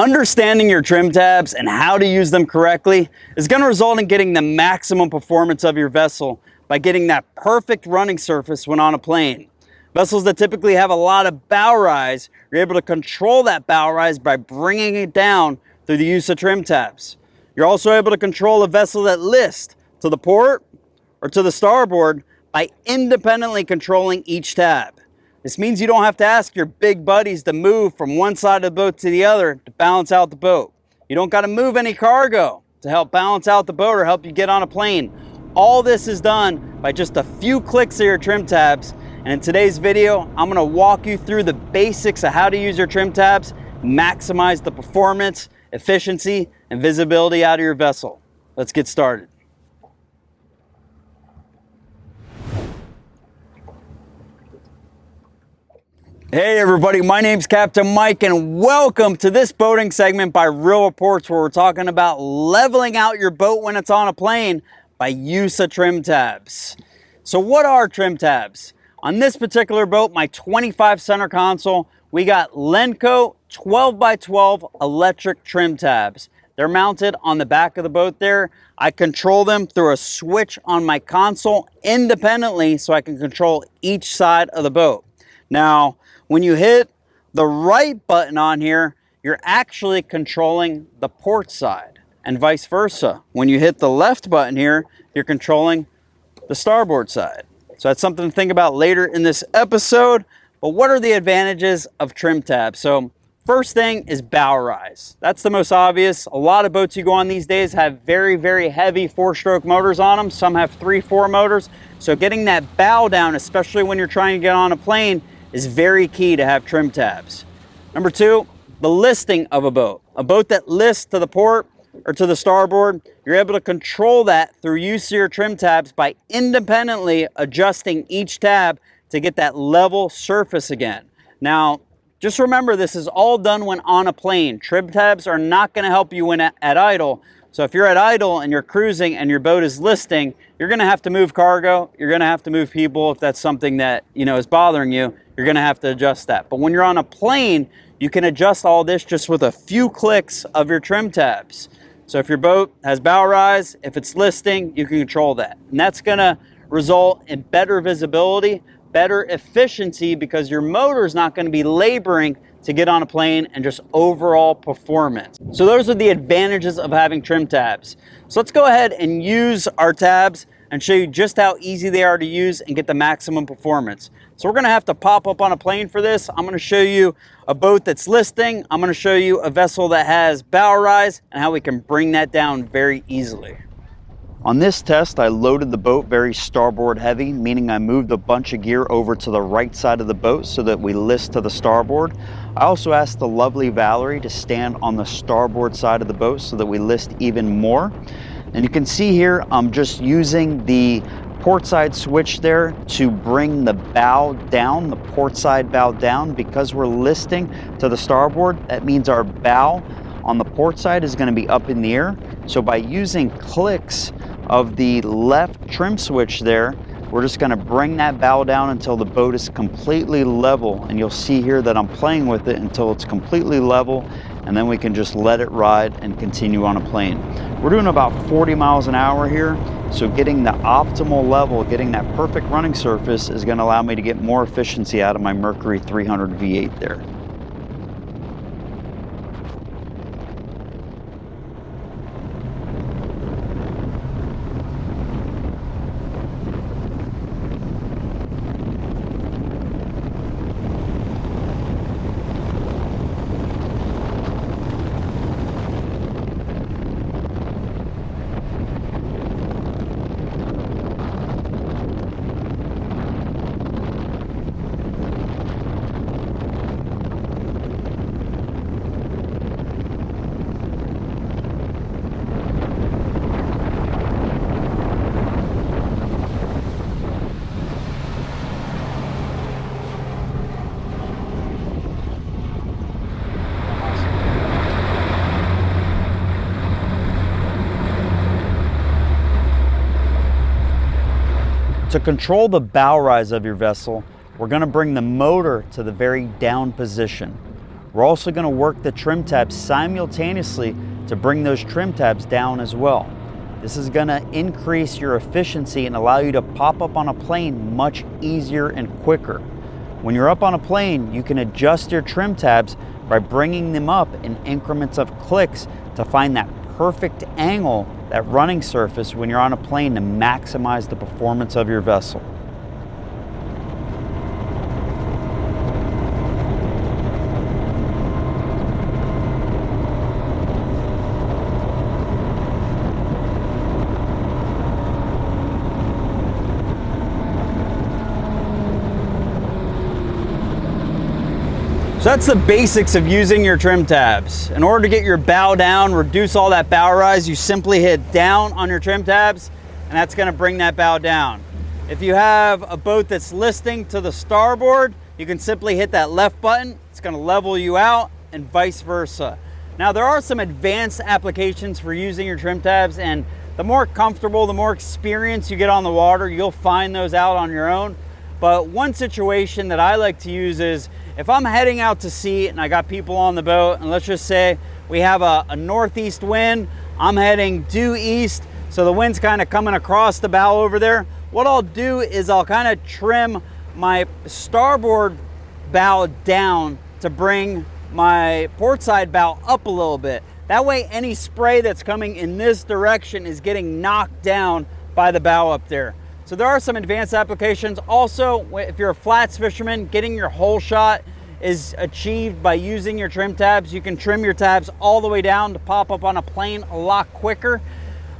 Understanding your trim tabs and how to use them correctly is going to result in getting the maximum performance of your vessel by getting that perfect running surface when on a plane. Vessels that typically have a lot of bow rise, you're able to control that bow rise by bringing it down through the use of trim tabs. You're also able to control a vessel that lists to the port or to the starboard by independently controlling each tab. This means you don't have to ask your big buddies to move from one side of the boat to the other to balance out the boat. You don't got to move any cargo to help balance out the boat or help you get on a plane. All this is done by just a few clicks of your trim tabs. And in today's video, I'm going to walk you through the basics of how to use your trim tabs, maximize the performance, efficiency, and visibility out of your vessel. Let's get started. Hey everybody, my name's Captain Mike and welcome to this boating segment by ReelReports, where we're talking about leveling out your boat when it's on a plane by use of trim tabs. So what are trim tabs? On this particular boat, my 25 center console, we got Lenco 12x12 electric trim tabs. They're mounted on the back of the boat there. I control them through a switch on my console independently so I can control each side of the boat. Now, when you hit the right button on here, you're actually controlling the port side, and vice versa. When you hit the left button here, you're controlling the starboard side. So that's something to think about later in this episode. But what are the advantages of trim tabs? So first thing is bow rise. That's the most obvious. A lot of boats you go on these days have very, very heavy 4-stroke motors on them. Some have 3-4 motors. So getting that bow down, especially when you're trying to get on a plane, is very key to have trim tabs. Number two, the listing of a boat. A boat that lists to the port or to the starboard, you're able to control that through use of your trim tabs by independently adjusting each tab to get that level surface again. Now, just remember, this is all done when on a plane. Trim tabs are not going to help you when at idle. So if you're at idle and you're cruising and your boat is listing, you're going to have to move cargo. You're going to have to move people if that's something that is bothering you. You're going to have to adjust that. But when you're on a plane, you can adjust all this just with a few clicks of your trim tabs. So if your boat has bow rise, if it's listing, you can control that. And that's going to result in better visibility, better efficiency, because your motor is not going to be laboring to get on a plane, and just overall performance. So those are the advantages of having trim tabs. So let's go ahead and use our tabs and show you just how easy they are to use and get the maximum performance. So we're going to have to pop up on a plane for this. I'm going to show you a boat that's listing. I'm going to show you a vessel that has bow rise and how we can bring that down very easily. On this test, I loaded the boat very starboard heavy, meaning I moved a bunch of gear over to the right side of the boat so that we list to the starboard. I also asked the lovely Valerie to stand on the starboard side of the boat so that we list even more. And you can see here, I'm just using the port side switch there to bring the bow down, the port side bow down. Because we're listing to the starboard, that means our bow on the port side is going to be up in the air. So by using clicks of the left trim switch there, we're just going to bring that bow down until the boat is completely level. And you'll see here that I'm playing with it until it's completely level, and then we can just let it ride and continue on a plane. We're doing about 40 miles an hour here, so getting the optimal level, getting that perfect running surface is going to allow me to get more efficiency out of my Mercury 300 V8 there. To control the bow rise of your vessel, we're going to bring the motor to the very down position. we're also going to work the trim tabs simultaneously to bring those trim tabs down as well. This is going to increase your efficiency and allow you to pop up on a plane much easier and quicker. When you're up on a plane, you can adjust your trim tabs by bringing them up in increments of clicks to find that perfect angle, that running surface when you're on a plane to maximize the performance of your vessel. So that's the basics of using your trim tabs. In order to get your bow down, reduce all that bow rise, you simply hit down on your trim tabs, and that's gonna bring that bow down. If you have a boat that's listing to the starboard, you can simply hit that left button. It's gonna level you out, and vice versa. Now, there are some advanced applications for using your trim tabs, and the more comfortable, the more experience you get on the water, you'll find those out on your own. But one situation that I like to use is if I'm heading out to sea and I got people on the boat, and let's just say we have a northeast wind, I'm heading due east, so the wind's kind of coming across the bow over there. What I'll do is I'll kind of trim my starboard bow down to bring my port side bow up a little bit. That way any spray that's coming in this direction is getting knocked down by the bow up there. So there are some advanced applications. Also, if you're a flats fisherman, getting your hole shot is achieved by using your trim tabs. You can trim your tabs all the way down to pop up on a plane a lot quicker.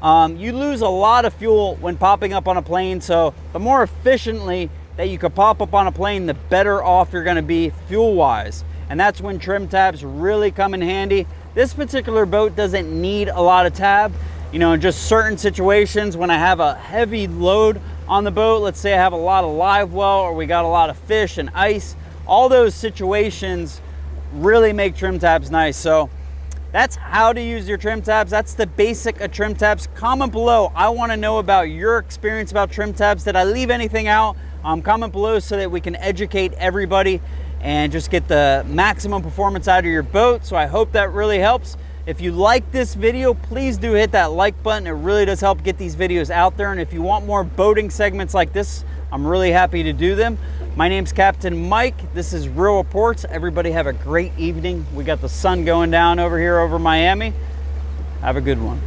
You lose a lot of fuel when popping up on a plane, so the more efficiently that you can pop up on a plane, the better off you're gonna be fuel-wise. And that's when trim tabs really come in handy. This particular boat doesn't need a lot of tab. You know, in just certain situations when I have a heavy load on the boat, let's say I have a lot of live well or we got a lot of fish and ice, all those situations really make trim tabs nice. So that's how to use your trim tabs. That's the basic of trim tabs. Comment below. I want to know about your experience about trim tabs. Did I leave anything out? Comment below so that we can educate everybody and just get the maximum performance out of your boat. So I hope that really helps. If you like this video, please do hit that like button. It really does help get these videos out there. And if you want more boating segments like this, I'm really happy to do them. My name's Captain Mike. This is Reel Reports. Everybody have a great evening. We got the sun going down over here over Miami. Have a good one.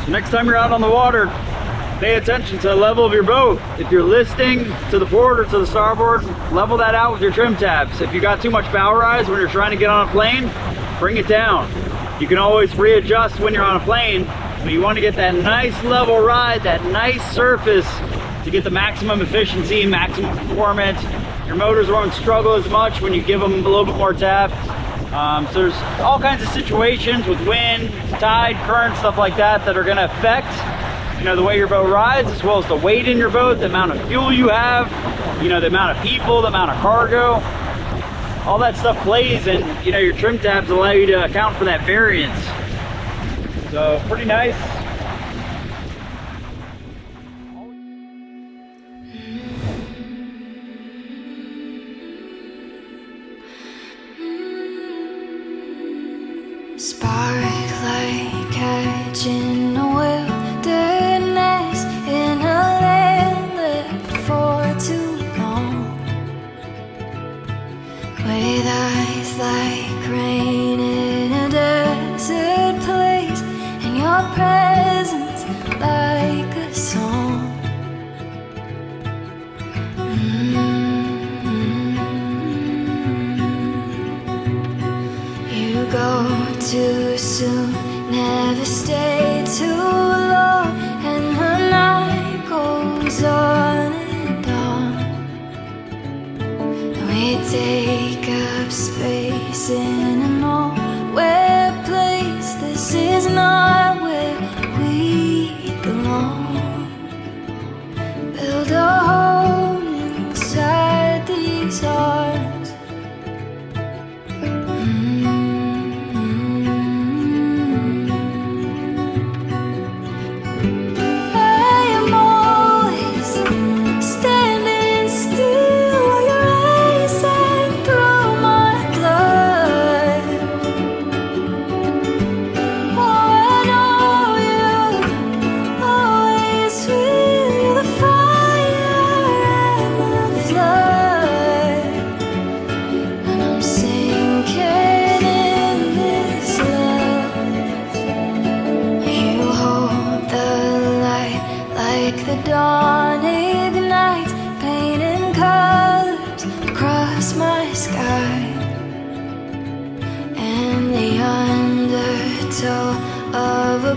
Next time you're out on the water, pay attention to the level of your boat. If you're listing to the port or to the starboard, level that out with your trim tabs. If you got too much bow rise when you're trying to get on a plane, bring it down. You can always readjust when you're on a plane, but you want to get that nice level ride, that nice surface to get the maximum efficiency, maximum performance. Your motors won't struggle as much when you give them a little bit more tab. So there's all kinds of situations with wind, tide, current, stuff like that that are going to affect you know, the way your boat rides, as well as the weight in your boat, the amount of fuel you have, you know, the amount of people, the amount of cargo. All that stuff plays, and you know, your trim tabs allow you to account for that variance. So pretty nice. Sparklight catching a wilderness in a land left for too long, with eyes like rain in a desert place, and your presence like a song. You go too soon, never stay too long, and the night goes on and on. We take up space in a nowhere place. This is not where we belong. Build a home inside these arms. The dawn ignites, painting colors across my sky, and the undertow of a